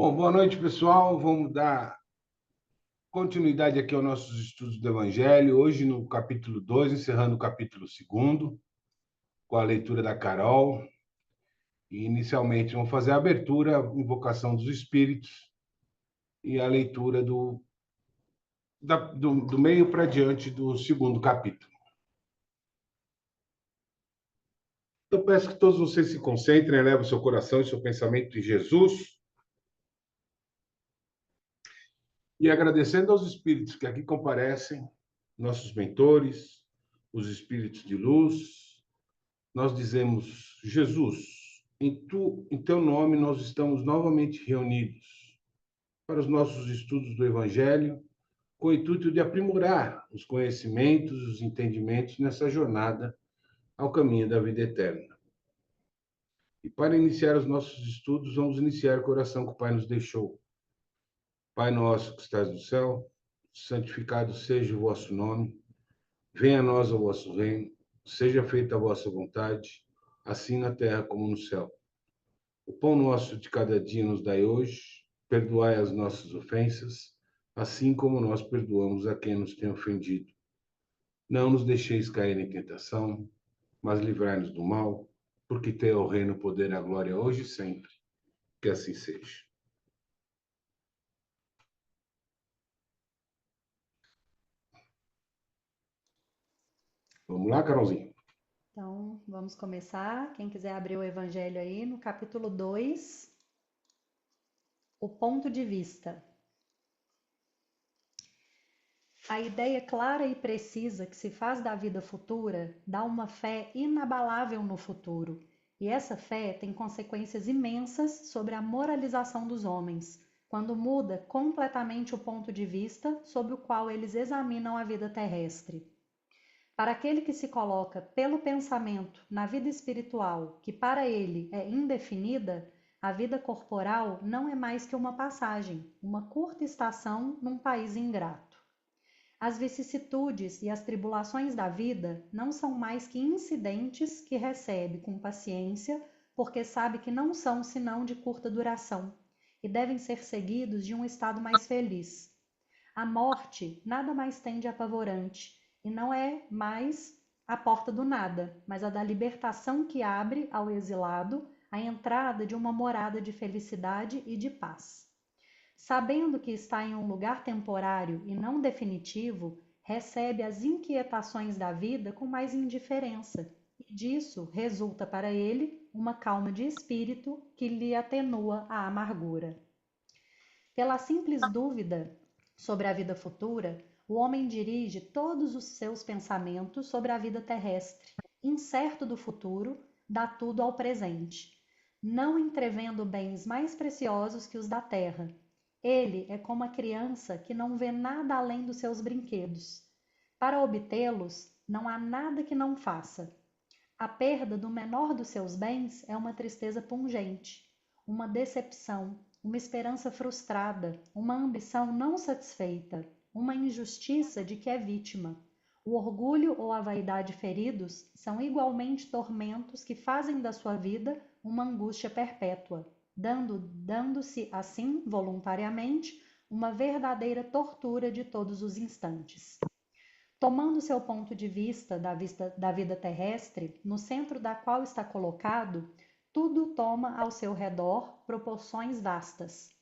Bom, boa noite, pessoal. Vamos dar continuidade aqui aos nossos estudos do Evangelho. Hoje, no capítulo 2, encerrando o capítulo 2, com a leitura da Carol. E, inicialmente, vamos fazer a abertura, a invocação dos Espíritos e a leitura do meio para diante do segundo capítulo. Eu peço que todos vocês se concentrem, elevem o seu coração e seu pensamento em Jesus. E agradecendo aos Espíritos que aqui comparecem, nossos mentores, os Espíritos de luz, nós dizemos: Jesus, em teu nome nós estamos novamente reunidos para os nossos estudos do Evangelho, com o intuito de aprimorar os conhecimentos, os entendimentos nessa jornada ao caminho da vida eterna. E para iniciar os nossos estudos, vamos iniciar com a oração que o Pai nos deixou. Pai nosso que estás no céu, santificado seja o vosso nome, venha a nós o vosso reino, seja feita a vossa vontade, assim na terra como no céu. O pão nosso de cada dia nos dai hoje, perdoai as nossas ofensas, assim como nós perdoamos a quem nos tem ofendido. Não nos deixeis cair em tentação, mas livrai-nos do mal, porque teu é o reino, o poder e a glória hoje e sempre. Que assim seja. Vamos lá, Carolzinha? Então, vamos começar. Quem quiser abrir o Evangelho aí, no capítulo 2, o ponto de vista. A ideia clara e precisa que se faz da vida futura dá uma fé inabalável no futuro, e essa fé tem consequências imensas sobre a moralização dos homens, quando muda completamente o ponto de vista sob o qual eles examinam a vida terrestre. Para aquele que se coloca pelo pensamento na vida espiritual, que para ele é indefinida, a vida corporal não é mais que uma passagem, uma curta estação num país ingrato. As vicissitudes e as tribulações da vida não são mais que incidentes que recebe com paciência, porque sabe que não são senão de curta duração e devem ser seguidos de um estado mais feliz. A morte nada mais tem de apavorante, e não é mais a porta do nada, mas a da libertação que abre ao exilado a entrada de uma morada de felicidade e de paz. Sabendo que está em um lugar temporário e não definitivo, recebe as inquietações da vida com mais indiferença, e disso resulta para ele uma calma de espírito que lhe atenua a amargura. Pela simples dúvida sobre a vida futura, o homem dirige todos os seus pensamentos sobre a vida terrestre, incerto do futuro, dá tudo ao presente, não entrevendo bens mais preciosos que os da terra. Ele é como a criança que não vê nada além dos seus brinquedos. Para obtê-los, não há nada que não faça. A perda do menor dos seus bens é uma tristeza pungente, uma decepção, uma esperança frustrada, uma ambição não satisfeita, uma injustiça de que é vítima. O orgulho ou a vaidade feridos são igualmente tormentos que fazem da sua vida uma angústia perpétua, dando-se assim, voluntariamente, uma verdadeira tortura de todos os instantes. Tomando seu ponto de vista da vida terrestre, no centro da qual está colocado, tudo toma ao seu redor proporções vastas.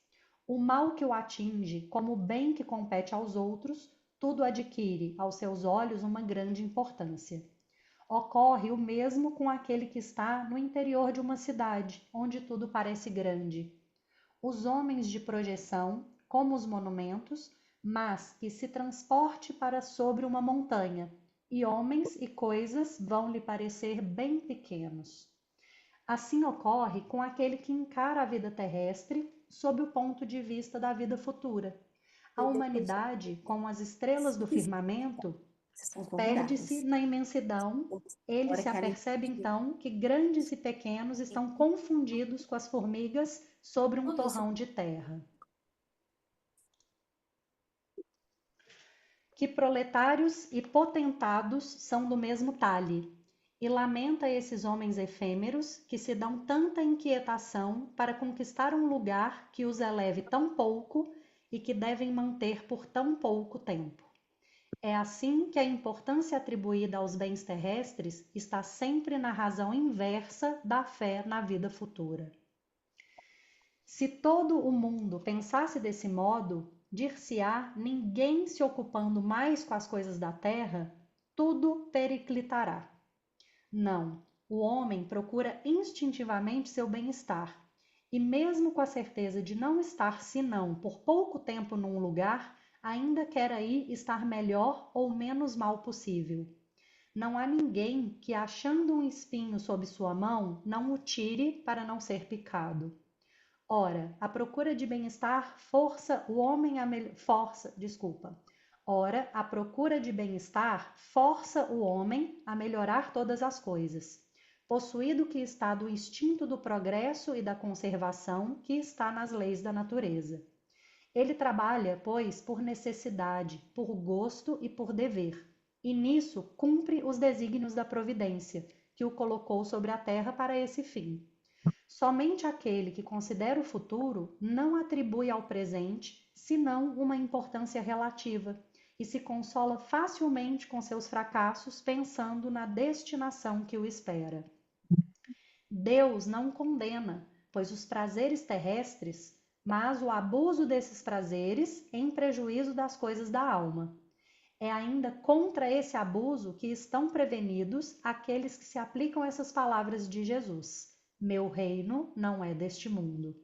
O mal que o atinge, como o bem que compete aos outros, tudo adquire, aos seus olhos, uma grande importância. Ocorre o mesmo com aquele que está no interior de uma cidade, onde tudo parece grande. Os homens de projeção, como os monumentos, mas que se transporte para sobre uma montanha, e homens e coisas vão lhe parecer bem pequenos. Assim ocorre com aquele que encara a vida terrestre sob o ponto de vista da vida futura. A humanidade, como as estrelas do firmamento, Vocês são perde-se convidadas. na imensidão. Ele Hora se que a apercebe então que grandes e pequenos estão confundidos com as formigas sobre um torrão de terra. Que proletários e potentados são do mesmo talhe, e lamenta esses homens efêmeros que se dão tanta inquietação para conquistar um lugar que os eleve tão pouco e que devem manter por tão pouco tempo. É assim que a importância atribuída aos bens terrestres está sempre na razão inversa da fé na vida futura. Se todo o mundo pensasse desse modo, dir-se-á ninguém se ocupando mais com as coisas da terra, tudo periclitará. Não, o homem procura instintivamente seu bem-estar, e mesmo com a certeza de não estar senão por pouco tempo num lugar, ainda quer aí estar melhor ou menos mal possível. Não há ninguém que, achando um espinho sob sua mão, não o tire para não ser picado. Ora, a procura de bem-estar força o homem a Ora, a procura de bem-estar força o homem a melhorar todas as coisas, possuído que está do instinto do progresso e da conservação que está nas leis da natureza. Ele trabalha, pois, por necessidade, por gosto e por dever, e nisso cumpre os desígnios da providência, que o colocou sobre a terra para esse fim. Somente aquele que considera o futuro não atribui ao presente senão uma importância relativa e se consola facilmente com seus fracassos pensando na destinação que o espera. Deus não condena, pois os prazeres terrestres, mas o abuso desses prazeres em prejuízo das coisas da alma. É ainda contra esse abuso que estão prevenidos aqueles que se aplicam essas palavras de Jesus: Meu reino não é deste mundo.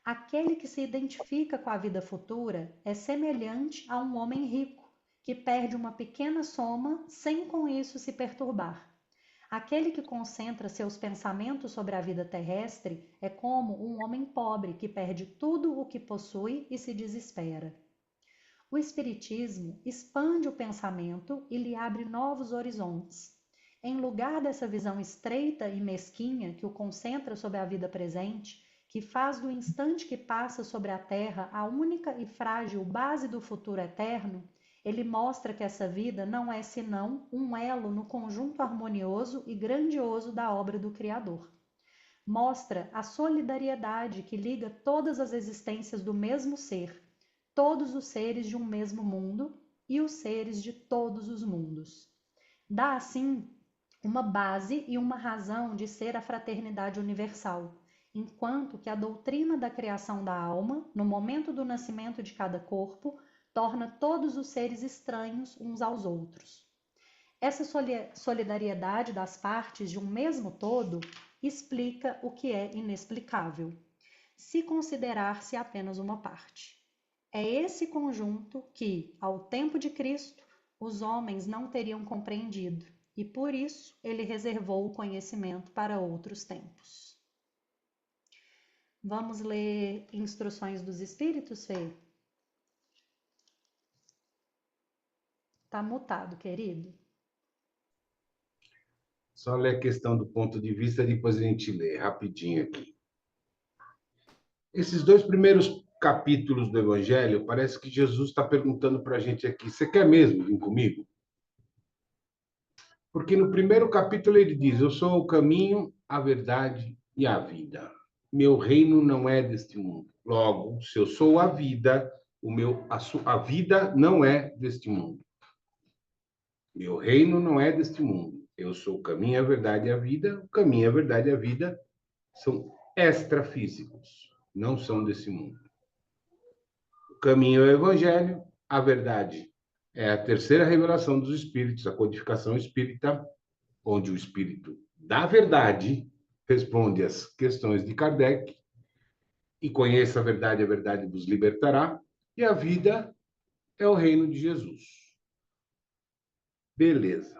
Aquele que se identifica com a vida futura é semelhante a um homem rico, que perde uma pequena soma sem com isso se perturbar. Aquele que concentra seus pensamentos sobre a vida terrestre é como um homem pobre que perde tudo o que possui e se desespera. O Espiritismo expande o pensamento e lhe abre novos horizontes. Em lugar dessa visão estreita e mesquinha que o concentra sobre a vida presente, que faz do instante que passa sobre a Terra a única e frágil base do futuro eterno, ele mostra que essa vida não é senão um elo no conjunto harmonioso e grandioso da obra do Criador. Mostra a solidariedade que liga todas as existências do mesmo ser, todos os seres de um mesmo mundo e os seres de todos os mundos. Dá, assim, uma base e uma razão de ser a fraternidade universal, enquanto que a doutrina da criação da alma, no momento do nascimento de cada corpo, torna todos os seres estranhos uns aos outros. Essa solidariedade das partes de um mesmo todo explica o que é inexplicável, se considerar-se apenas uma parte. É esse conjunto que, ao tempo de Cristo, os homens não teriam compreendido, e por isso ele reservou o conhecimento para outros tempos. Vamos ler Instruções dos Espíritos, Fê? Tá mutado, querido. Só ler a questão do ponto de vista, depois a gente lê rapidinho aqui. Esses dois primeiros capítulos do Evangelho, parece que Jesus está perguntando para a gente aqui: você quer mesmo vir comigo? Porque no primeiro capítulo ele diz: Eu sou o caminho, a verdade e a vida. Meu reino não é deste mundo. Logo, se eu sou a vida, a vida não é deste mundo. Meu reino não é deste mundo. Eu sou o caminho, a verdade e a vida. O caminho, a verdade e a vida são extrafísicos, não são desse mundo. O caminho é o evangelho, a verdade é a terceira revelação dos espíritos, a codificação espírita, onde o espírito da verdade responde às questões de Kardec e conheça a verdade vos libertará, e a vida é o reino de Jesus. Beleza.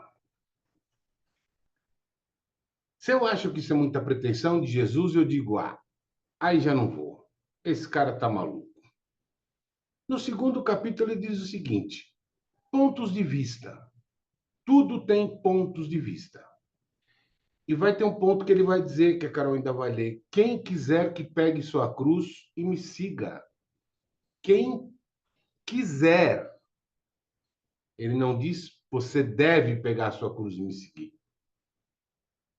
Se eu acho que isso é muita pretensão de Jesus, eu digo, aí já não vou. Esse cara tá maluco. No segundo capítulo ele diz o seguinte: pontos de vista. Tudo tem pontos de vista. E vai ter um ponto que ele vai dizer, que a Carol ainda vai ler: quem quiser que pegue sua cruz e me siga. Quem quiser. Ele não diz, você deve pegar sua cruz e me seguir.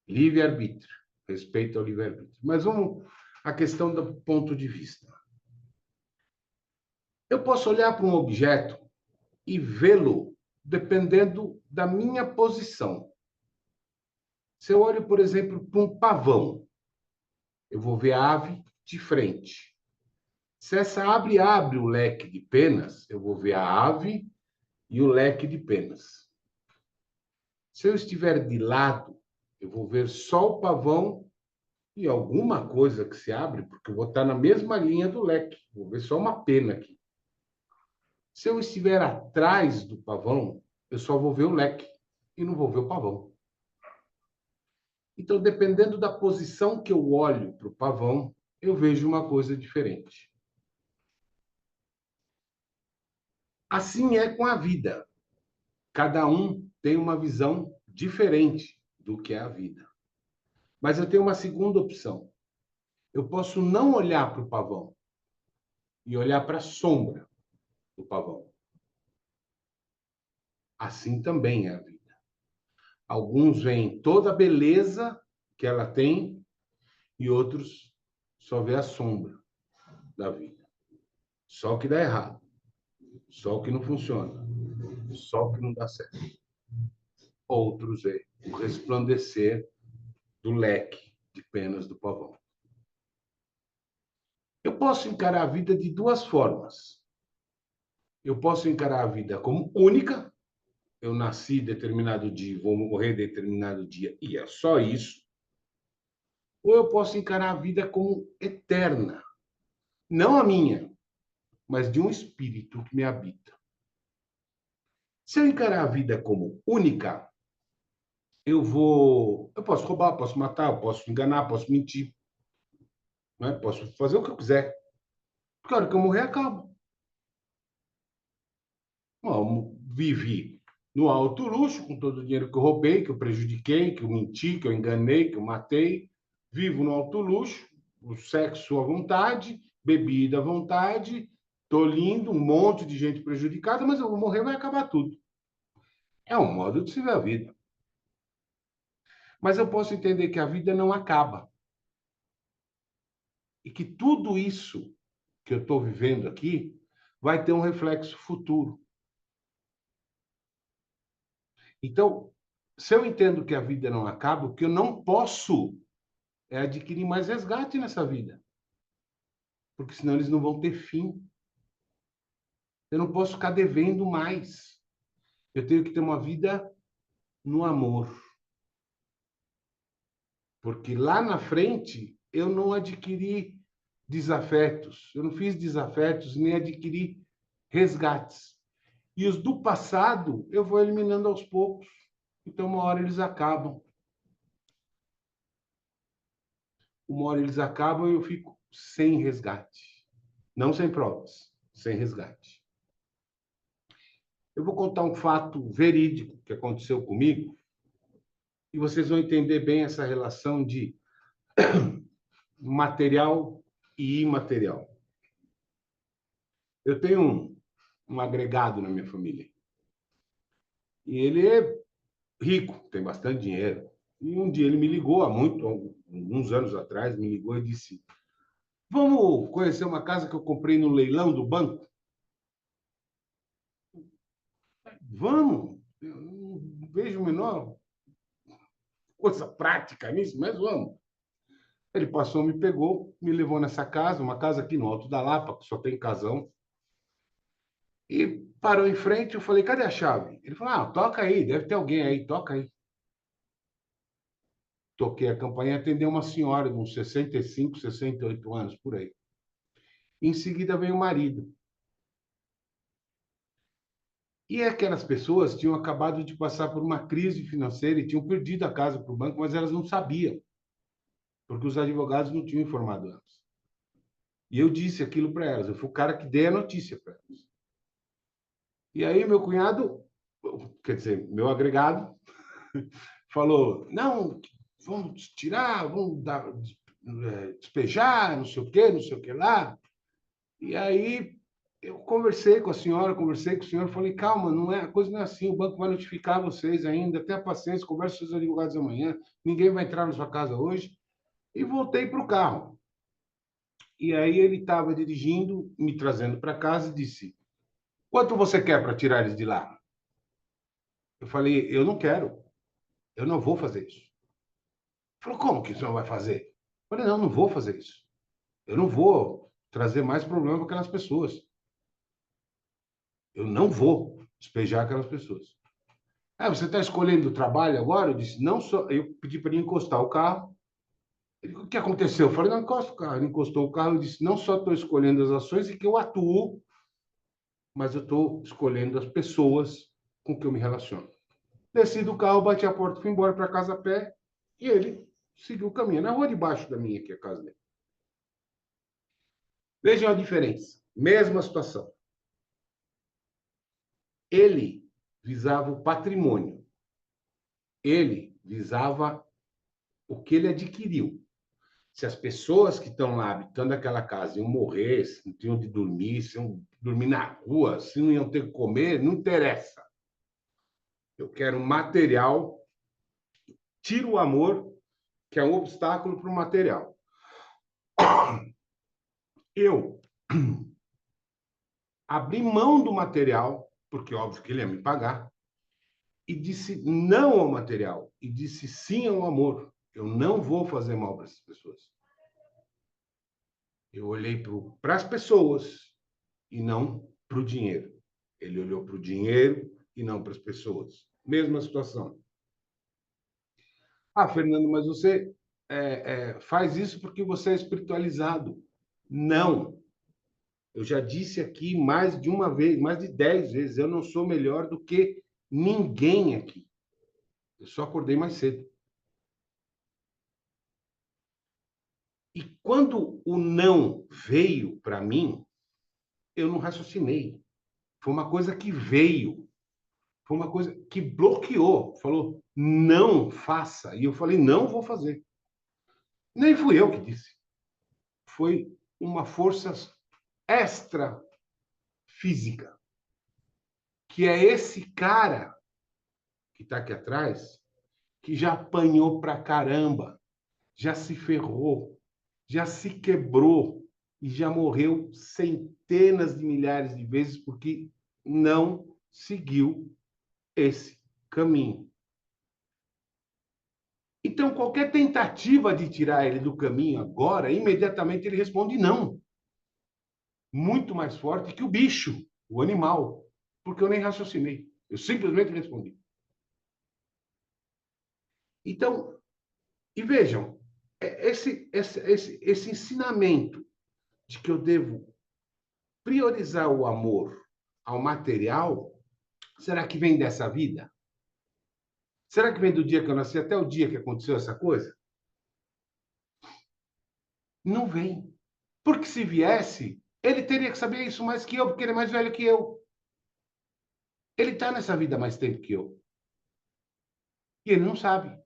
Livre-arbítrio, respeito ao livre-arbítrio. Mas vamos à questão do ponto de vista. Eu posso olhar para um objeto e vê-lo dependendo da minha posição. Se eu olho, por exemplo, para um pavão, eu vou ver a ave de frente. Se essa ave abre o leque de penas, eu vou ver a ave e o leque de penas. Se eu estiver de lado, eu vou ver só o pavão e alguma coisa que se abre, porque eu vou estar na mesma linha do leque. Vou ver só uma pena aqui. Se eu estiver atrás do pavão, eu só vou ver o leque e não vou ver o pavão. Então, dependendo da posição que eu olho para o pavão, eu vejo uma coisa diferente. Assim é com a vida. Cada um tem uma visão diferente do que é a vida. Mas eu tenho uma segunda opção. Eu posso não olhar para o pavão e olhar para a sombra do pavão. Assim também é a vida. Alguns veem toda a beleza que ela tem e outros só vê a sombra da vida. Só o que dá errado. Só o que não funciona. Só o que não dá certo. Outros veem o resplandecer do leque de penas do pavão. Eu posso encarar a vida de duas formas. Eu posso encarar a vida como única. Eu nasci determinado dia, vou morrer determinado dia, e é só isso. Ou eu posso encarar a vida como eterna. Não a minha, mas de um espírito que me habita. Se eu encarar a vida como única, eu posso roubar, posso matar, posso enganar, posso mentir, né? Posso fazer o que eu quiser. Porque a hora que eu morrer, acaba. Bom, vivi no alto luxo, com todo o dinheiro que eu roubei, que eu prejudiquei, que eu menti, que eu enganei, que eu matei. Vivo no alto luxo, o sexo à vontade, bebida à vontade. Tô lindo, um monte de gente prejudicada, mas eu vou morrer, vai acabar tudo. É um modo de se ver a vida. Mas eu posso entender que a vida não acaba. E que tudo isso que eu estou vivendo aqui vai ter um reflexo futuro. Então, se eu entendo que a vida não acaba, o que eu não posso é adquirir mais resgate nessa vida. Porque senão eles não vão ter fim. Eu não posso ficar devendo mais. Eu tenho que ter uma vida no amor. Porque lá na frente eu não adquiri desafetos. Eu não fiz desafetos nem adquiri resgates. E os do passado eu vou eliminando aos poucos. Então, uma hora eles acabam. Uma hora eles acabam e eu fico sem resgate. Não sem provas, sem resgate. Eu vou contar um fato verídico que aconteceu comigo e vocês vão entender bem essa relação de material e imaterial. Eu tenho um agregado na minha família. E ele é rico, tem bastante dinheiro. E um dia ele me ligou, uns anos atrás, me ligou e disse: Vamos conhecer uma casa que eu comprei no leilão do banco? Vamos! Eu não vejo a menor coisa prática nisso, mas vamos. Ele passou, me pegou, me levou nessa casa, uma casa aqui no Alto da Lapa, que só tem casão. E parou em frente, eu falei, cadê a chave? Ele falou, toca aí, deve ter alguém aí, toca aí. Toquei a campainha, atendeu uma senhora de uns 65, 68 anos, por aí. Em seguida veio o marido. E aquelas pessoas tinham acabado de passar por uma crise financeira e tinham perdido a casa para o banco, mas elas não sabiam, porque os advogados não tinham informado antes. E eu disse aquilo para elas, eu fui o cara que dei a notícia para elas. E aí meu cunhado, quer dizer, meu agregado, falou, não, vamos tirar, vamos despejar, não sei o quê lá. E aí Eu conversei com a senhora, conversei com o senhor, falei, calma, não é, a coisa não é assim, o banco vai notificar vocês ainda, tenha paciência, converse com os seus advogados amanhã, ninguém vai entrar na sua casa hoje. E voltei para o carro. E aí ele estava dirigindo, me trazendo para casa e disse, quanto você quer para tirar eles de lá? Eu falei, eu não quero, eu não vou fazer isso. Ele falou, como que o senhor vai fazer? Eu falei, não, não vou fazer isso. Eu não vou trazer mais problema para aquelas pessoas. Eu não vou despejar aquelas pessoas. Ah, você está escolhendo o trabalho agora? Eu disse, não só. Eu pedi para ele encostar o carro. Ele, o que aconteceu? Eu falei, não, encosta o carro. Ele encostou o carro e disse, não só estou escolhendo as ações e que eu atuo, mas eu estou escolhendo as pessoas com que eu me relaciono. Desci do carro, bati a porta, fui embora para casa a pé e ele seguiu o caminho. Na rua de baixo da minha, que é a casa dele. Vejam a diferença. Mesma situação. Ele visava o patrimônio. Ele visava o que ele adquiriu. Se as pessoas que estão lá habitando aquela casa iam morrer, se não tinham de dormir, se iam dormir na rua, se não iam ter que comer, não interessa. Eu quero material, tiro o amor, que é um obstáculo para o material. Eu abri mão do material, porque óbvio que ele ia me pagar, e disse não ao material, e disse sim ao amor. Eu não vou fazer mal para essas pessoas. Eu olhei para as pessoas e não para o dinheiro. Ele olhou para o dinheiro e não para as pessoas. Mesma situação. Ah, Fernando, mas você faz isso porque você é espiritualizado. Não. Eu já disse aqui mais de uma vez, mais de 10 vezes, eu não sou melhor do que ninguém aqui. Eu só acordei mais cedo. E quando o não veio para mim, eu não raciocinei. Foi uma coisa que veio. Foi uma coisa que bloqueou. Falou, não faça. E eu falei, não vou fazer. Nem fui eu que disse. Foi uma força extra física, que é esse cara que está aqui atrás, que já apanhou pra caramba, já se ferrou, já se quebrou e já morreu centenas de milhares de vezes porque não seguiu esse caminho. Então, qualquer tentativa de tirar ele do caminho agora, imediatamente ele responde não. Muito mais forte que o bicho, o animal, porque eu nem raciocinei. Eu simplesmente respondi. Então, e vejam, esse ensinamento de que eu devo priorizar o amor ao material, será que vem dessa vida? Será que vem do dia que eu nasci até o dia que aconteceu essa coisa? Não vem. Porque se viesse, ele teria que saber isso mais que eu, porque ele é mais velho que eu. Ele está nessa vida há mais tempo que eu. E ele não sabe.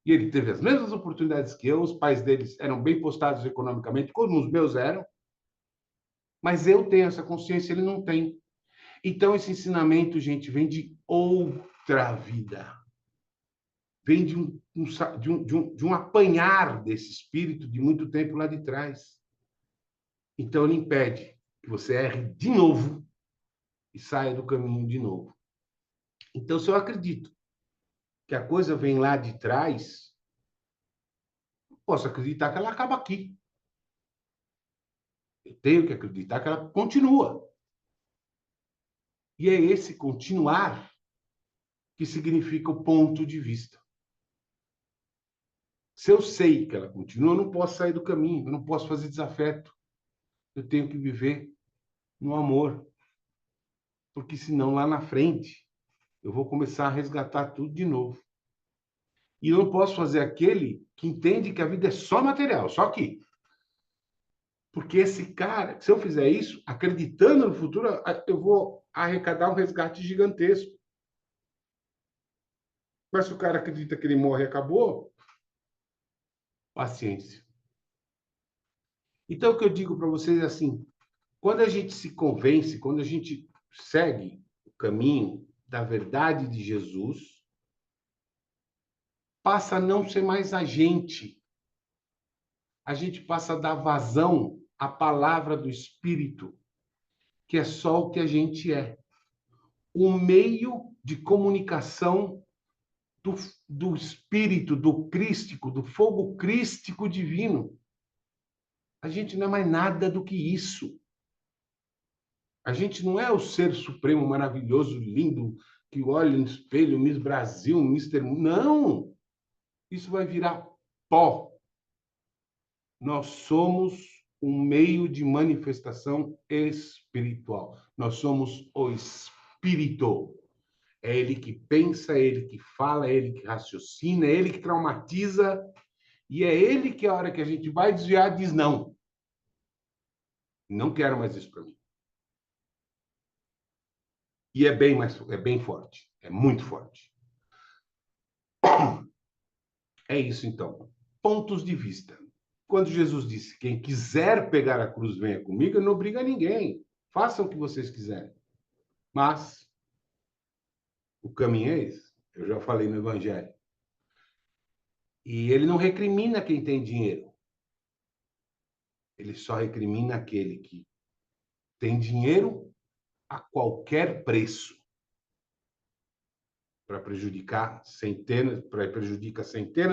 E ele teve as mesmas oportunidades que eu, os pais deles eram bem postados economicamente, como os meus eram, mas eu tenho essa consciência, ele não tem. Então, esse ensinamento, gente, vem de outra vida. Vem de um apanhar desse espírito de muito tempo lá de trás. Então, ele impede que você erre de novo e saia do caminho de novo. Então, se eu acredito que a coisa vem lá de trás, posso acreditar que ela acaba aqui. Eu tenho que acreditar que ela continua. E é esse continuar que significa o ponto de vista. Se eu sei que ela continua, eu não posso sair do caminho, eu não posso fazer desafeto. Eu tenho que viver no amor. Porque senão lá na frente eu vou começar a resgatar tudo de novo. E eu não posso fazer aquele que entende que a vida é só material, só aqui. Porque esse cara, se eu fizer isso, acreditando no futuro, eu vou arrecadar um resgate gigantesco. Mas se o cara acredita que ele morre e acabou, paciência. Então, o que eu digo para vocês é assim: Quando a gente se convence, quando a gente segue o caminho da verdade de Jesus, passa a não ser mais a gente passa a dar vazão à palavra do Espírito, que é só o que a gente é. O meio de comunicação do, do Espírito, do crístico, do fogo crístico divino. A gente não é mais nada do que isso. A gente não é o ser supremo, maravilhoso, lindo, que olha no espelho, Miss Brasil, Mister... Não! Isso vai virar pó. Nós somos um meio de manifestação espiritual. Nós somos o Espírito. É ele que pensa, é ele que fala, é ele que raciocina, é ele que traumatiza, e é ele que, a hora que a gente vai desviar, diz não. Não quero mais isso para mim. E é bem forte, é muito forte. É isso então. Pontos de vista. Quando Jesus disse: quem quiser pegar a cruz, venha comigo, eu não obriga ninguém. Façam o que vocês quiserem. Mas o caminho é esse. Eu já falei no Evangelho. E ele não recrimina quem tem dinheiro. Ele só recrimina aquele que tem dinheiro a qualquer preço para prejudicar centenas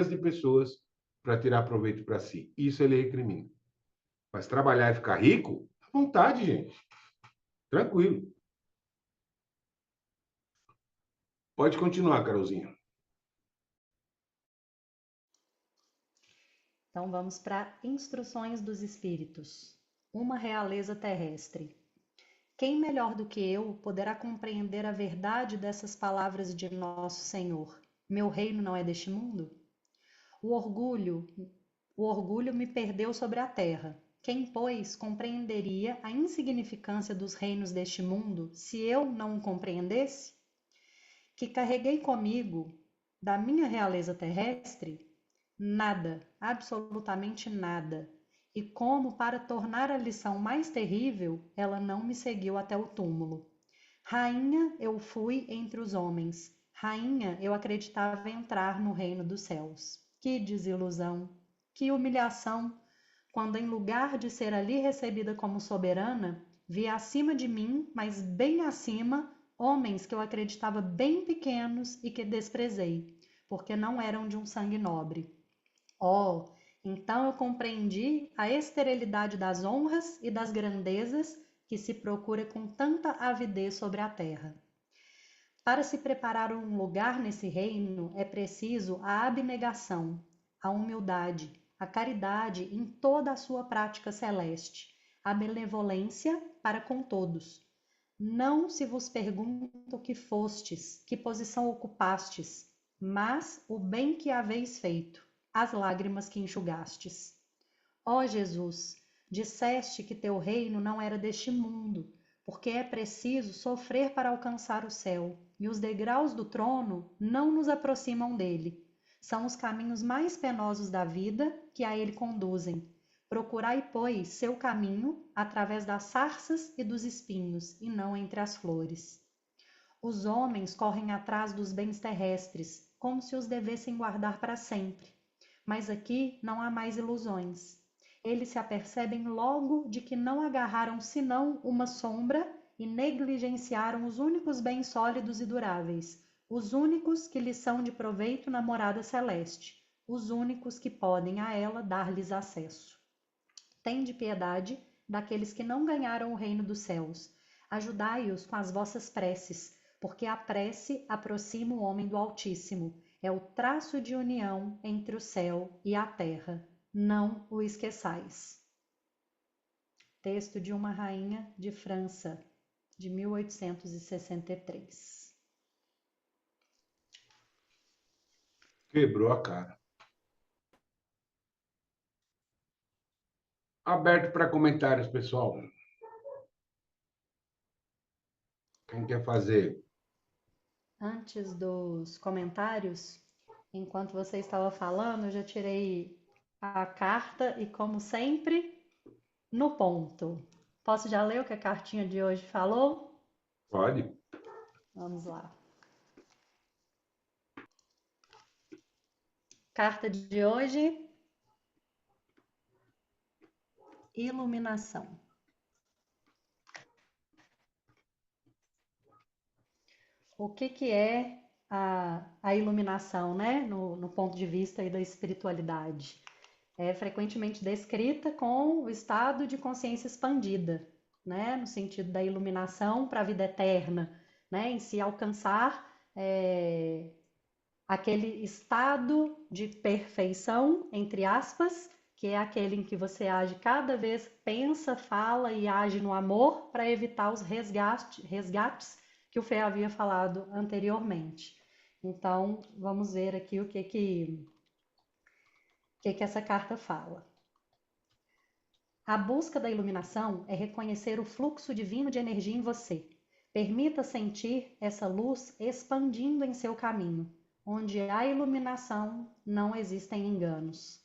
de pessoas para tirar proveito para si. Isso ele recrimina. Mas trabalhar e ficar rico, à vontade, gente. Tranquilo. Pode continuar, Carolzinha. Então vamos para Instruções dos Espíritos. Uma realeza terrestre. Quem melhor do que eu poderá compreender a verdade dessas palavras de nosso Senhor? Meu reino não é deste mundo? O orgulho, o orgulho me perdeu sobre a terra. Quem, pois, compreenderia a insignificância dos reinos deste mundo se eu não o compreendesse? Que carreguei comigo da minha realeza terrestre? Nada, absolutamente nada. E como para tornar a lição mais terrível, ela não me seguiu até o túmulo. Rainha eu fui entre os homens, rainha eu acreditava entrar no reino dos céus. Que desilusão, que humilhação, quando em lugar de ser ali recebida como soberana, vi acima de mim, mas bem acima, homens que eu acreditava bem pequenos e que desprezei, porque não eram de um sangue nobre. Oh, então eu compreendi a esterilidade das honras e das grandezas que se procura com tanta avidez sobre a terra. Para se preparar um lugar nesse reino é preciso a abnegação, a humildade, a caridade em toda a sua prática celeste, a benevolência para com todos. Não se vos pergunta o que fostes, que posição ocupastes, mas o bem que haveis feito, as lágrimas que enxugastes. Ó Jesus, disseste que teu reino não era deste mundo, porque é preciso sofrer para alcançar o céu, e os degraus do trono não nos aproximam dele. São os caminhos mais penosos da vida que a ele conduzem. Procurai, pois, seu caminho através das sarças e dos espinhos, e não entre as flores. Os homens correm atrás dos bens terrestres, como se os devessem guardar para sempre. Mas aqui não há mais ilusões. Eles se apercebem logo de que não agarraram senão uma sombra e negligenciaram os únicos bens sólidos e duráveis, os únicos que lhes são de proveito na morada celeste, os únicos que podem a ela dar-lhes acesso. Tende piedade daqueles que não ganharam o reino dos céus. Ajudai-os com as vossas preces, porque a prece aproxima o homem do Altíssimo. É o traço de união entre o céu e a terra. Não o esqueçais. Texto de uma rainha de França, de 1863. Quebrou a cara. Aberto para comentários, pessoal. Quem quer fazer? Antes dos comentários, enquanto você estava falando, eu já tirei a carta e, como sempre, no ponto. Posso já ler o que a cartinha de hoje falou? Pode. Vamos lá. Carta de hoje: iluminação. O que é a iluminação, né? No ponto de vista aí da espiritualidade. É frequentemente descrita com o estado de consciência expandida, né? No sentido da iluminação para a vida eterna, né? Em se alcançar aquele estado de perfeição, entre aspas, que é aquele em que você age cada vez, pensa, fala e age no amor para evitar os resgates que o Fê havia falado anteriormente. Então, vamos ver aqui o que essa carta fala. A busca da iluminação é reconhecer o fluxo divino de energia em você. Permita sentir essa luz expandindo em seu caminho. Onde há iluminação, não existem enganos.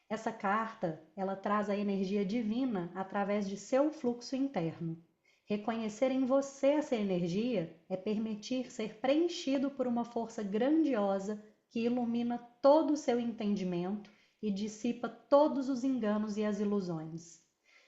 Essa carta, ela traz a energia divina através de seu fluxo interno. Reconhecer em você essa energia é permitir ser preenchido por uma força grandiosa que ilumina todo o seu entendimento e dissipa todos os enganos e as ilusões.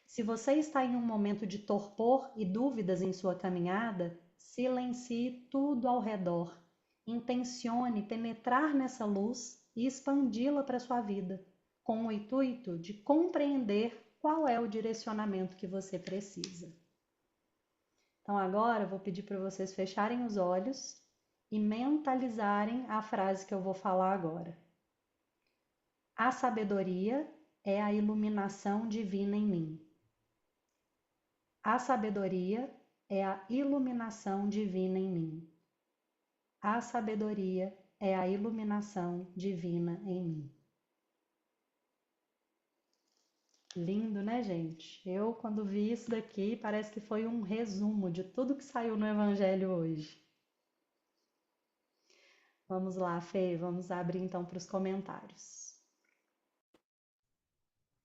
Se você está em um momento de torpor e dúvidas em sua caminhada, silencie tudo ao redor. Intencione penetrar nessa luz e expandi-la para sua vida, com o intuito de compreender qual é o direcionamento que você precisa. Então agora eu vou pedir para vocês fecharem os olhos e mentalizarem a frase que eu vou falar agora. A sabedoria é a iluminação divina em mim. A sabedoria é a iluminação divina em mim. A sabedoria é a iluminação divina em mim. Lindo, né, gente? Eu, quando vi isso daqui, parece que foi um resumo de tudo que saiu no Evangelho hoje. Vamos lá, Fê, vamos abrir então para os comentários.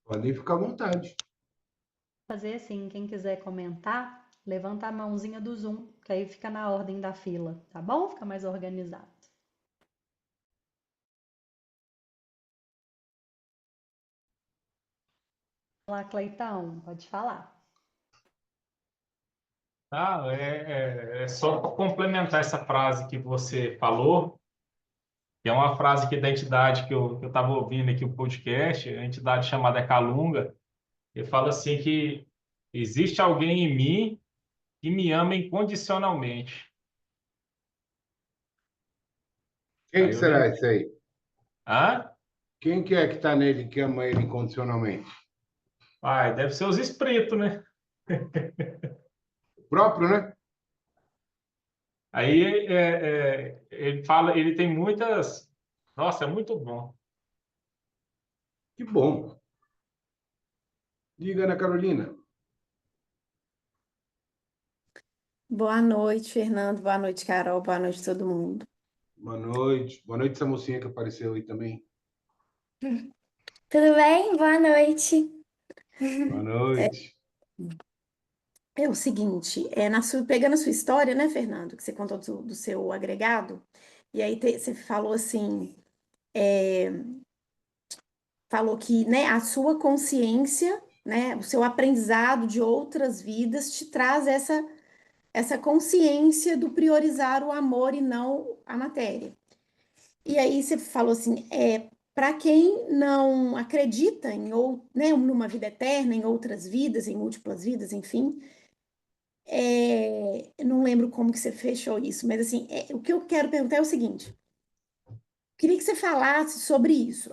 Podem ficar à vontade. Fazer assim, quem quiser comentar, levanta a mãozinha do Zoom, que aí fica na ordem da fila, tá bom? Fica mais organizado. Olá, Cleitão, pode falar. É só para complementar essa frase que você falou, que é uma frase aqui da entidade que eu estava ouvindo aqui o podcast, a entidade chamada Calunga, ele fala assim que existe alguém em mim que me ama incondicionalmente. Quem Aí que eu será lembrei. esse aí? Hã? Quem que é que está nele, que ama ele incondicionalmente? Ai, deve ser os espíritos, né? O próprio, né? Aí ele fala, ele tem muitas. Nossa, é muito bom. Que bom. Diga, Ana Carolina. Boa noite, Fernando. Boa noite, Carol. Boa noite, todo mundo. Boa noite. Boa noite, essa mocinha que apareceu aí também. Tudo bem? Boa noite. Boa noite. É o seguinte, pegando a sua história, né, Fernando, que você contou do seu agregado, e aí você falou assim, falou que, né, a sua consciência, né, o seu aprendizado de outras vidas te traz essa consciência do priorizar o amor e não a matéria. E aí você falou assim, para quem não acredita né, numa vida eterna, em outras vidas, em múltiplas vidas, enfim, eu não lembro como que você fechou isso, mas assim, o que eu quero perguntar é o seguinte: queria que você falasse sobre isso,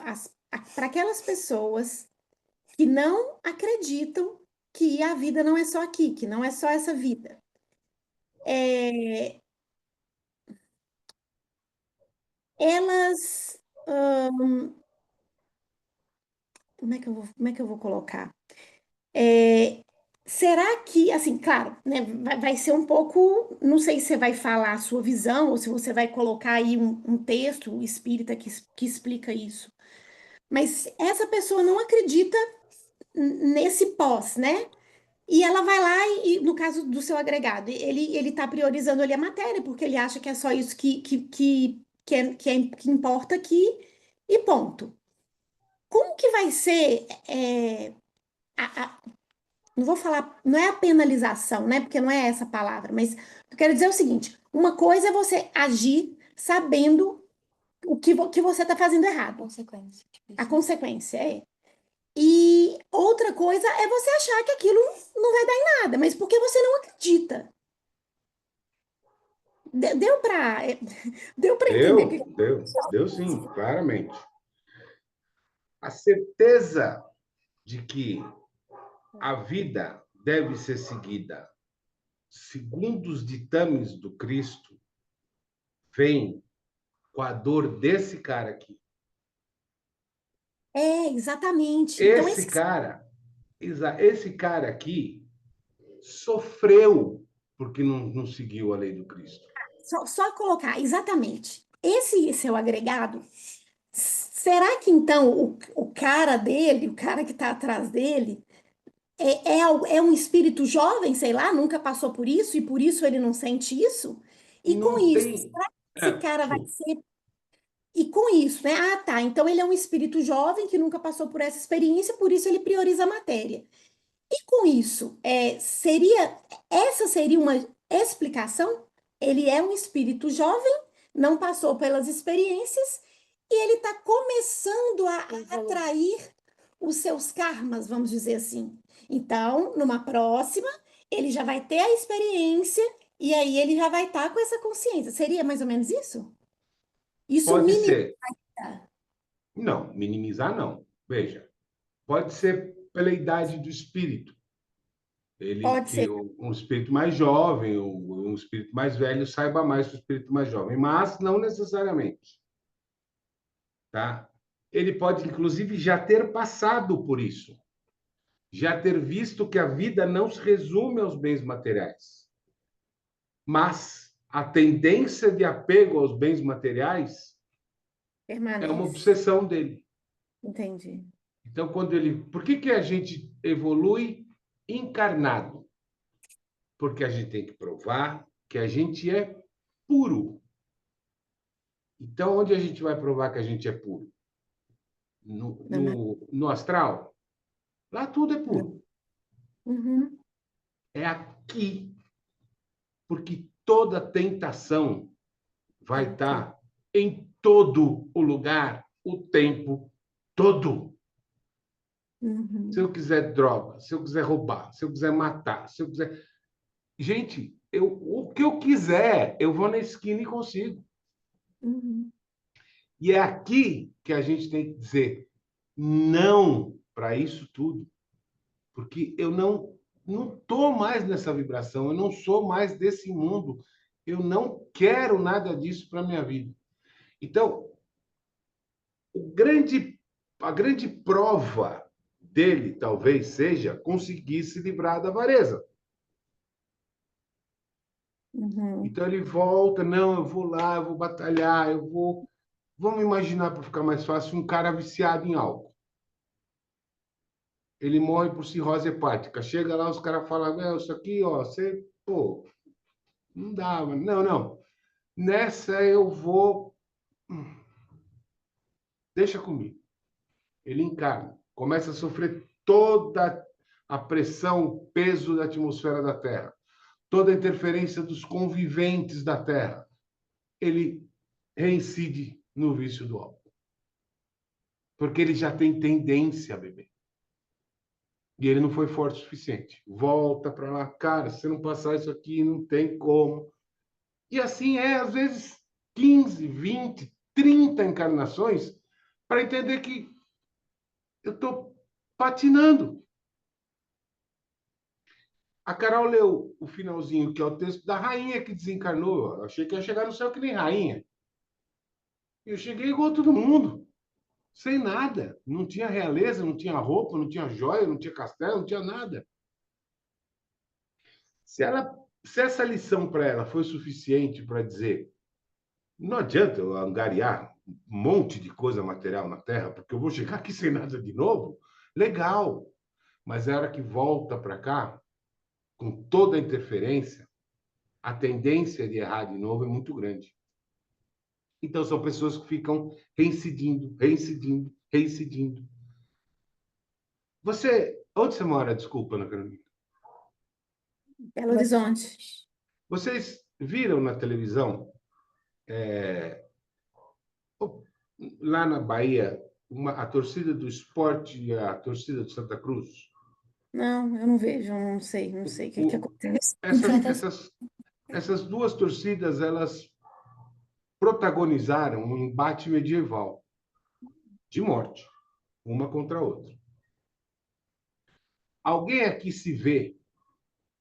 para aquelas pessoas que não acreditam que a vida não é só aqui, que não é só essa vida. Elas, como é que eu vou colocar? Será que, assim, claro, né, vai ser um pouco, não sei se você vai falar a sua visão ou se você vai colocar aí um texto espírita que explica isso, mas essa pessoa não acredita nesse pós, né? E ela vai lá no caso do seu agregado, ele está priorizando ali a matéria, porque ele acha que é só isso que importa aqui, e ponto. Como que vai ser, não vou falar, não é a penalização, né? Porque não é essa a palavra, mas eu quero dizer o seguinte: uma coisa é você agir sabendo que você está fazendo errado. Consequência. Tipo A isso. consequência é. E outra coisa é você achar que aquilo não vai dar em nada, mas porque você não acredita. Deu para entender o que Deu sim, claramente. A certeza de que a vida deve ser seguida segundo os ditames do Cristo vem com a dor desse cara aqui. exatamente. Então, Esse cara aqui sofreu porque não seguiu a lei do Cristo. só colocar, exatamente. Esse seu agregado, será que então o cara dele, o cara que está atrás dele, é um espírito jovem, sei lá, nunca passou por isso e por isso ele não sente isso? E com Não isso, tem. será que esse cara vai Desculpa. ser. E com isso, né? Ah, tá. Então ele é um espírito jovem que nunca passou por essa experiência, por isso ele prioriza a matéria. E com isso, essa seria uma explicação? Ele é um espírito jovem, não passou pelas experiências, e ele está começando a atrair os seus karmas, vamos dizer assim. Então, numa próxima, ele já vai ter a experiência, e aí ele já vai estar com essa consciência. Seria mais ou menos isso? Isso Pode minimiza. ser. Não, minimizar não. Veja, pode ser pela idade do espírito. Ele Pode que ser. um espírito mais jovem, ou um espírito mais velho saiba mais que o espírito mais jovem, mas não necessariamente, tá? Ele pode inclusive já ter passado por isso, já ter visto que a vida não se resume aos bens materiais, mas a tendência de apego aos bens materiais é uma Permanece. obsessão dele. Entendi. Então, por que a gente evolui encarnado? Porque a gente tem que provar que a gente é puro. Então, onde a gente vai provar que a gente é puro? No astral? Lá tudo é puro. Uhum. É aqui, porque toda tentação vai estar em todo o lugar, o tempo todo. Uhum. Se eu quiser droga, se eu quiser roubar, se eu quiser matar, se eu quiser. Gente, o que eu quiser, eu vou na esquina e consigo. Uhum. E é aqui que a gente tem que dizer não para isso tudo, porque eu não estou mais nessa vibração, eu não sou mais desse mundo, eu não quero nada disso para minha vida. Então, a grande prova dele talvez seja conseguir se livrar da avareza. Uhum. Então ele volta, não, eu vou lá, eu vou batalhar, eu vou. Vamos imaginar, para ficar mais fácil, um cara viciado em álcool. Ele morre por cirrose hepática. Chega lá, os caras falam, isso aqui, ó, você, pô, não dá, mano. Não. Nessa eu vou. Deixa comigo. Ele encarna, começa a sofrer toda a pressão, o peso da atmosfera da Terra, toda a interferência dos conviventes da Terra. Ele reincide no vício do álcool. Porque ele já tem tendência a beber. E ele não foi forte o suficiente. Volta para lá, cara, se você não passar isso aqui, não tem como. E assim às vezes, 15, 20, 30 encarnações para entender que eu estou patinando. A Carol leu o finalzinho, que é o texto da rainha que desencarnou. Eu achei que ia chegar no céu que nem rainha. Eu cheguei igual todo mundo, sem nada. Não tinha realeza, não tinha roupa, não tinha joia, não tinha castelo, não tinha nada. Se essa lição para ela foi suficiente para dizer não adianta eu angariar um monte de coisa material na Terra, porque eu vou chegar aqui sem nada de novo, legal. Mas a hora que volta para cá, com toda a interferência, a tendência de errar de novo é muito grande. Então, são pessoas que ficam reincidindo, reincidindo, reincidindo. Onde você mora? Desculpa, Ana Carolina. Belo Horizonte. Vocês viram na televisão, lá na Bahia, a torcida do Sport e a torcida do Santa Cruz? Não, eu não vejo, não sei o que acontece. Essas duas torcidas, elas protagonizaram um embate medieval de morte, uma contra a outra. Alguém aqui se vê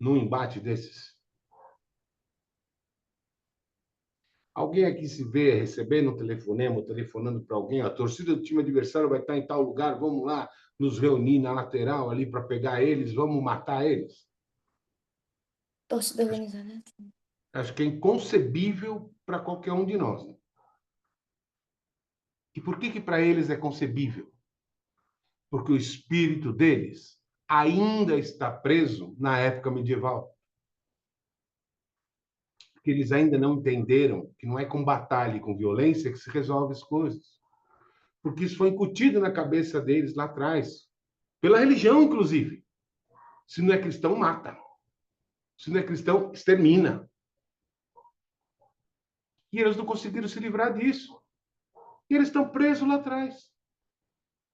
num embate desses? Alguém aqui se vê recebendo um telefonema, telefonando para alguém? A torcida do time adversário vai estar em tal lugar, vamos lá nos reunir na lateral ali para pegar eles, vamos matar eles? Torcida organizada. Acho que é inconcebível para qualquer um de nós. Né? E por que para eles é concebível? Porque o espírito deles ainda está preso na época medieval. Porque eles ainda não entenderam que não é com batalha e com violência que se resolve as coisas. Porque isso foi incutido na cabeça deles lá atrás. Pela religião, inclusive. Se não é cristão, mata. Se não é cristão, extermina. E eles não conseguiram se livrar disso. E eles estão presos lá atrás.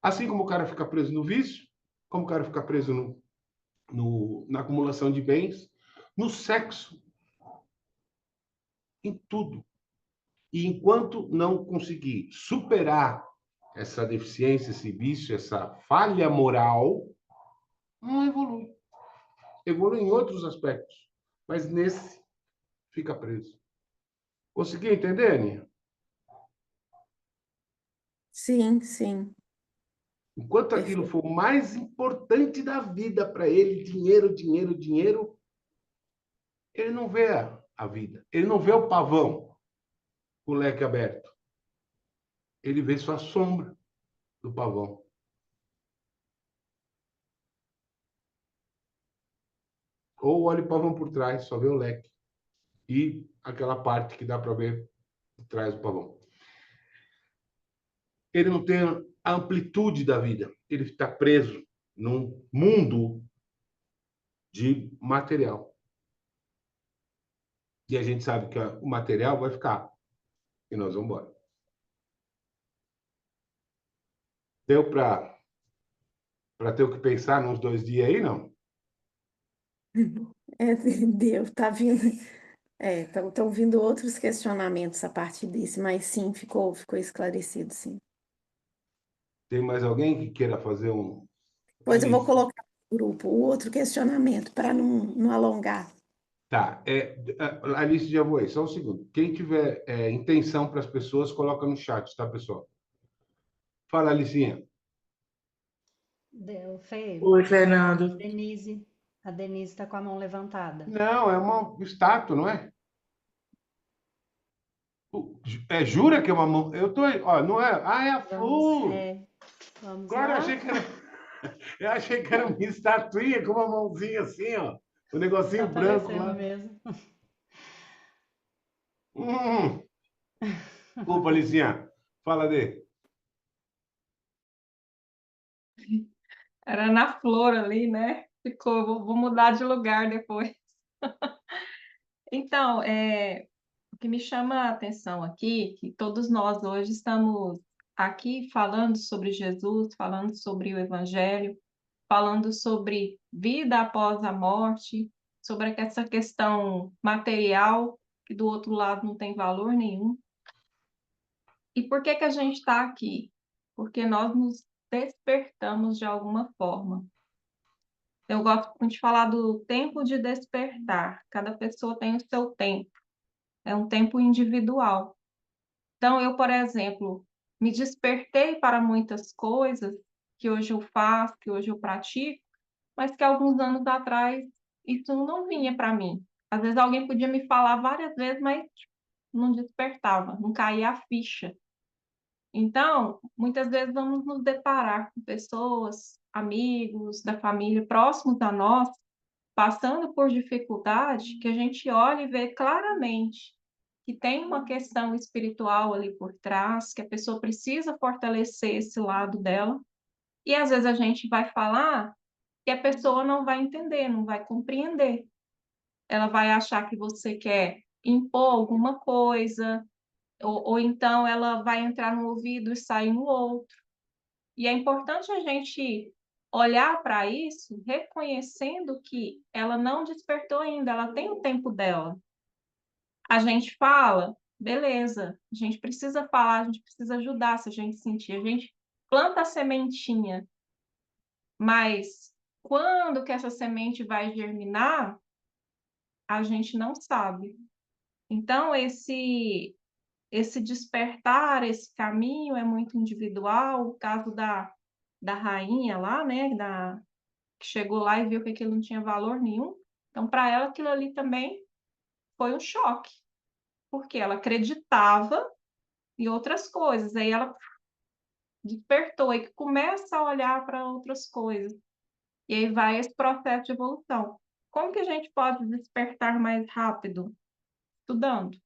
Assim como o cara fica preso no vício, como o cara fica preso na acumulação de bens, no sexo, em tudo. E enquanto não conseguir superar essa deficiência, esse vício, essa falha moral, não evolui. Evolui em outros aspectos, mas nesse fica preso. Conseguiu entender, Aninha? Sim, sim. Enquanto aquilo for o mais importante da vida para ele, dinheiro, dinheiro, dinheiro, ele não vê a vida. Ele não vê o pavão com o leque aberto. Ele vê só a sombra do pavão. Ou olha o pavão por trás, só vê o leque. E aquela parte que dá para ver por trás do pavão. Ele não tem a amplitude da vida. Ele está preso num mundo de material. E a gente sabe que o material vai ficar. E nós vamos embora. Deu para ter o que pensar nos 2 dias aí, não? Deu, tá vindo. Estão vindo outros questionamentos a partir desse, mas sim, ficou esclarecido, sim. Tem mais alguém que queira fazer um... Depois eu vou colocar no grupo o outro questionamento para não alongar. Tá. Alice de Avoei, só um segundo. Quem tiver intenção para as pessoas, coloca no chat, tá, pessoal? Fala, Alicinha. Deu, Fê. Oi, Fernando. Denise. A Denise está com a mão levantada. Não, é uma estátua, não é? Jura que é uma mão? Eu tô... Ó, não é? Ah, é a flor! Vamos Agora lá. eu achei que era uma estatuinha com uma mãozinha assim, ó. O negocinho Tá branco parecendo lá. mesmo. Desculpa, Alicinha. Fala, Dê. Era na flor ali, né? Ficou, vou mudar de lugar depois. Então, o que me chama a atenção aqui, que todos nós hoje estamos aqui falando sobre Jesus, falando sobre o Evangelho, falando sobre vida após a morte, sobre essa questão material, que do outro lado não tem valor nenhum. E por que que a gente está aqui? Porque nós nos despertamos de alguma forma. Eu gosto muito de falar do tempo de despertar. Cada pessoa tem o seu tempo. É um tempo individual. Então, eu, por exemplo, me despertei para muitas coisas que hoje eu faço, que hoje eu pratico, mas que alguns anos atrás isso não vinha para mim. Às vezes alguém podia me falar várias vezes, mas não despertava, não caía a ficha. Então, muitas vezes vamos nos deparar com pessoas, amigos da família próximos a nós, passando por dificuldade, que a gente olha e vê claramente que tem uma questão espiritual ali por trás, que a pessoa precisa fortalecer esse lado dela, e às vezes a gente vai falar e a pessoa não vai entender, não vai compreender. Ela vai achar que você quer impor alguma coisa, ou então ela vai entrar no ouvido e sair no outro. E é importante a gente olhar para isso, reconhecendo que ela não despertou ainda, ela tem o tempo dela. A gente fala, beleza, a gente precisa falar, a gente precisa ajudar se a gente sentir, a gente planta a sementinha, mas quando que essa semente vai germinar, a gente não sabe. Então, esse despertar, esse caminho é muito individual. O caso da rainha lá, né, que chegou lá e viu que aquilo não tinha valor nenhum. Então, para ela, aquilo ali também foi um choque, porque ela acreditava em outras coisas. Aí ela despertou e começa a olhar para outras coisas. E aí vai esse processo de evolução. Como que a gente pode despertar mais rápido? Estudando.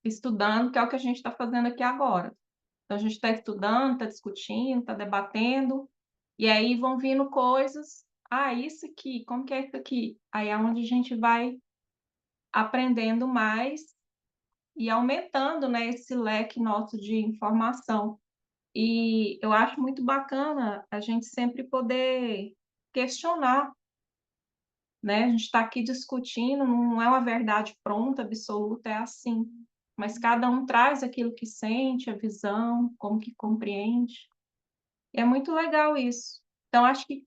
Estudando, que é o que a gente está fazendo aqui agora. Então, a gente está estudando, está discutindo, está debatendo, e aí vão vindo coisas. Ah, isso aqui, como que é isso aqui? Aí é onde a gente vai aprendendo mais e aumentando, né, esse leque nosso de informação. E eu acho muito bacana a gente sempre poder questionar, né? A gente está aqui discutindo, não é uma verdade pronta, absoluta, é assim. Mas cada um traz aquilo que sente, a visão, como que compreende. E é muito legal isso. Então, acho que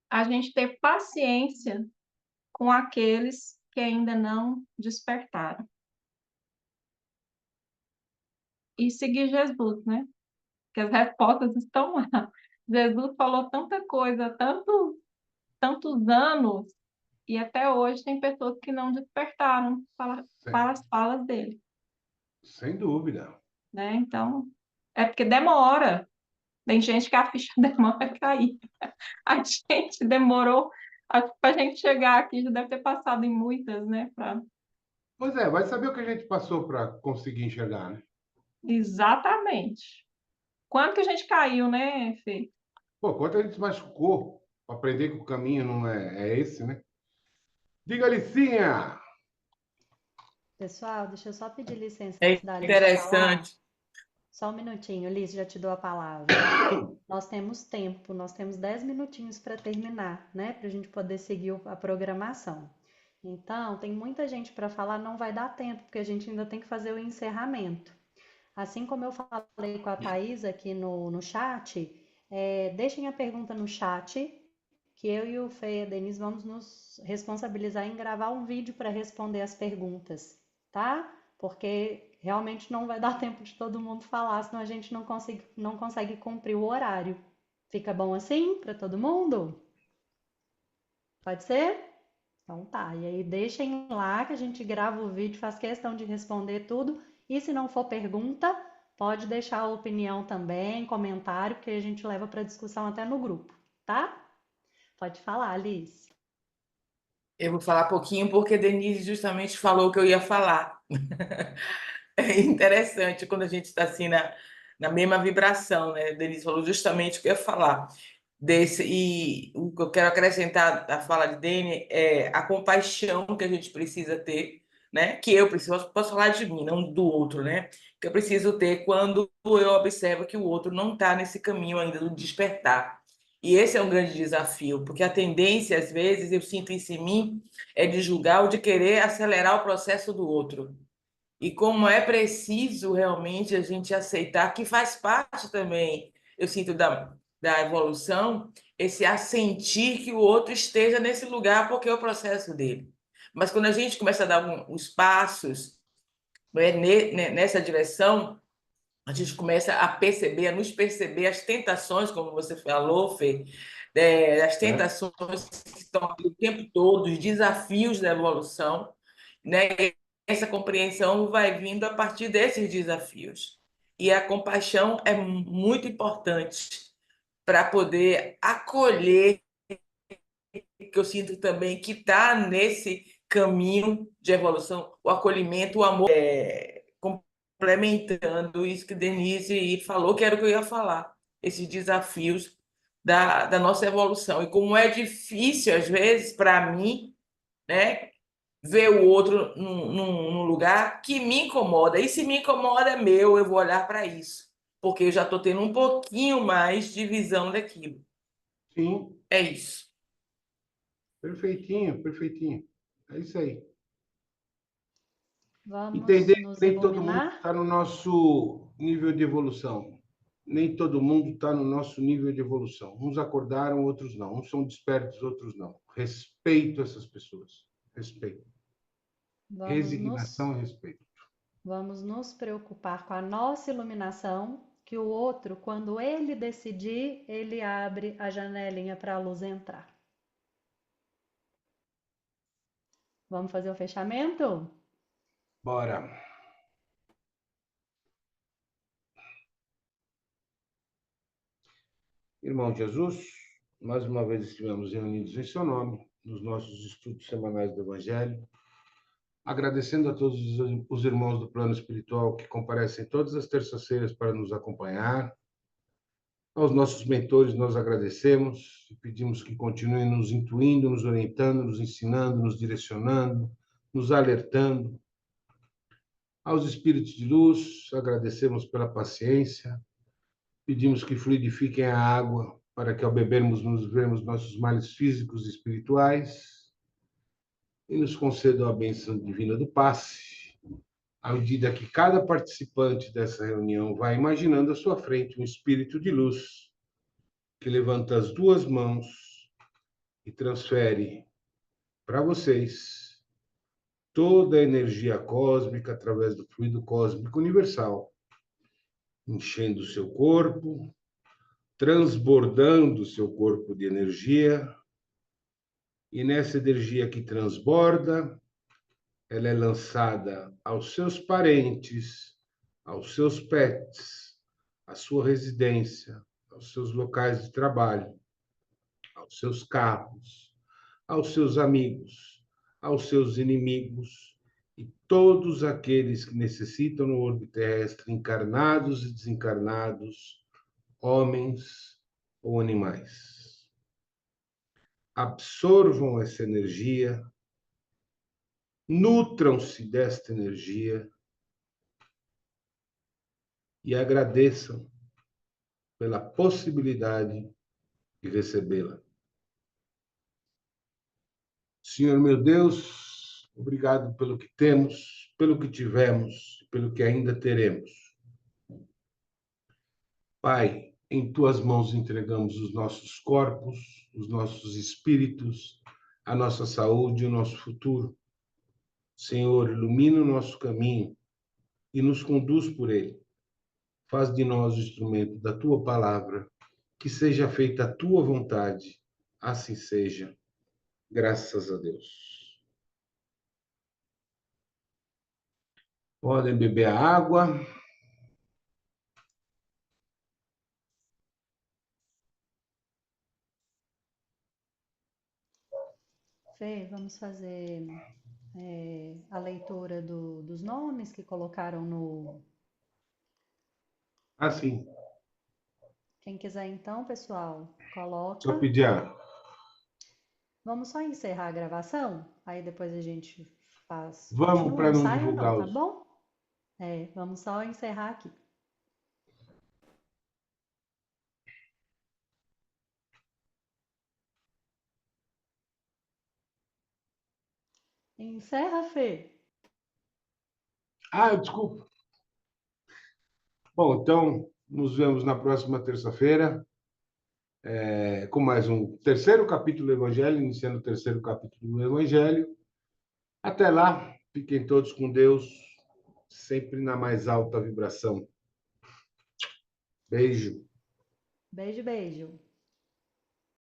a gente ter paciência com aqueles que ainda não despertaram. E seguir Jesus, né? Porque as respostas estão lá. Jesus falou tanta coisa, tantos anos, e até hoje tem pessoas que não despertaram para as falas dele, Sem dúvida. né? Então, é porque demora. Tem gente que a ficha demora a cair. A gente demorou, para a gente chegar aqui, já deve ter passado em muitas, né? Pois é, vai saber o que a gente passou para conseguir enxergar, né? Exatamente. Quando que a gente caiu, né, Fê? Pô, quanto a gente se machucou para aprender que o caminho não é esse, né? Diga, Licinha! Pessoal, deixa eu só pedir licença É antes da Alice falar. interessante. Só um minutinho, Liz, já te dou a palavra. Nós temos tempo, nós temos 10 minutinhos para terminar, né? Para a gente poder seguir a programação. Então, tem muita gente para falar, não vai dar tempo, porque a gente ainda tem que fazer o encerramento. Assim como eu falei com a Thaís aqui no chat, deixem a pergunta no chat, que eu e o Fê e a Denise vamos nos responsabilizar em gravar um vídeo para responder as perguntas, tá? Porque realmente não vai dar tempo de todo mundo falar, senão a gente não consegue cumprir o horário. Fica bom assim para todo mundo? Pode ser? Então tá. E aí deixem lá que a gente grava o vídeo, faz questão de responder tudo. E se não for pergunta, pode deixar a opinião também, comentário, que a gente leva para discussão até no grupo, tá? Pode falar, Alice. Eu vou falar pouquinho porque a Denise justamente falou o que eu ia falar. É interessante quando a gente está assim na mesma vibração, né? A Denise falou justamente o que eu ia falar. E o que eu quero acrescentar à fala de Dene é a compaixão que a gente precisa ter, né? Que eu preciso, posso falar de mim, não do outro, né? Que eu preciso ter quando eu observo que o outro não está nesse caminho ainda do despertar. E esse é um grande desafio, porque a tendência, às vezes, eu sinto isso em mim, é de julgar ou de querer acelerar o processo do outro. E como é preciso realmente a gente aceitar que faz parte também, eu sinto da evolução, esse assentir que o outro esteja nesse lugar, porque é o processo dele. Mas quando a gente começa a dar uns passos, né, nessa direção, a gente começa a perceber, a nos perceber as tentações, como você falou, Fê, as tentações que estão ali o tempo todo, os desafios da evolução, né? Essa compreensão vai vindo a partir desses desafios. E a compaixão é muito importante para poder acolher que eu sinto também que está nesse caminho de evolução, o acolhimento, o amor, complementando isso que Denise falou, que era o que eu ia falar, esses desafios da nossa evolução. E como é difícil, às vezes, para mim, né, ver o outro num lugar que me incomoda. E se me incomoda, é meu, eu vou olhar para isso, porque eu já estou tendo um pouquinho mais de visão daquilo. Sim, É isso. perfeitinho, perfeitinho. É isso aí. Vamos Entender nos que nem todo mundo iluminar? está no nosso nível de evolução. Nem todo mundo está no nosso nível de evolução. Uns acordaram, outros não. Uns são despertos, outros não. Respeito essas pessoas. Respeito. Vamos nos, Resignação e respeito. vamos nos preocupar com a nossa iluminação, que o outro, quando ele decidir, ele abre a janelinha para a luz entrar. Vamos fazer o fechamento? Bora. Irmão Jesus, mais uma vez estivemos reunidos em seu nome, nos nossos estudos semanais do Evangelho, agradecendo a todos os irmãos do plano espiritual que comparecem todas as terças-feiras para nos acompanhar. Aos nossos mentores nós agradecemos e pedimos que continuem nos intuindo, nos orientando, nos ensinando, nos direcionando, nos alertando. Aos espíritos de luz, agradecemos pela paciência, pedimos que fluidifiquem a água para que ao bebermos nos vemos nossos males físicos e espirituais e nos concedam a bênção divina do passe, à medida que cada participante dessa reunião vai imaginando à sua frente um espírito de luz que levanta as duas mãos e transfere para vocês toda a energia cósmica através do fluido cósmico universal, enchendo o seu corpo, transbordando o seu corpo de energia, e nessa energia que transborda, ela é lançada aos seus parentes, aos seus pets, à sua residência, aos seus locais de trabalho, aos seus carros, aos seus amigos, aos seus inimigos e todos aqueles que necessitam no orbe terrestre, encarnados e desencarnados, homens ou animais. Absorvam essa energia, nutram-se desta energia e agradeçam pela possibilidade de recebê-la. Senhor meu Deus, obrigado pelo que temos, pelo que tivemos, pelo que ainda teremos. Pai, em tuas mãos entregamos os nossos corpos, os nossos espíritos, a nossa saúde e o nosso futuro. Senhor, ilumina o nosso caminho e nos conduz por ele. Faz de nós o instrumento da tua palavra, que seja feita a tua vontade. Assim seja. Graças a Deus. Podem beber a água. Fê, vamos fazer a leitura dos nomes que colocaram no. Assim, Quem quiser então, pessoal, só coloca. pedir a... Vamos só encerrar a gravação, aí depois a gente faz. Vamos Continua, para não não saia não, divulgar tá os... bom? Vamos só encerrar aqui. Encerra, Fê. Ah, desculpa. Bom, então, nos vemos na próxima terça-feira, com mais um terceiro capítulo do Evangelho, iniciando o terceiro capítulo do Evangelho. Até lá, fiquem todos com Deus, sempre na mais alta vibração. Beijo. Beijo, beijo.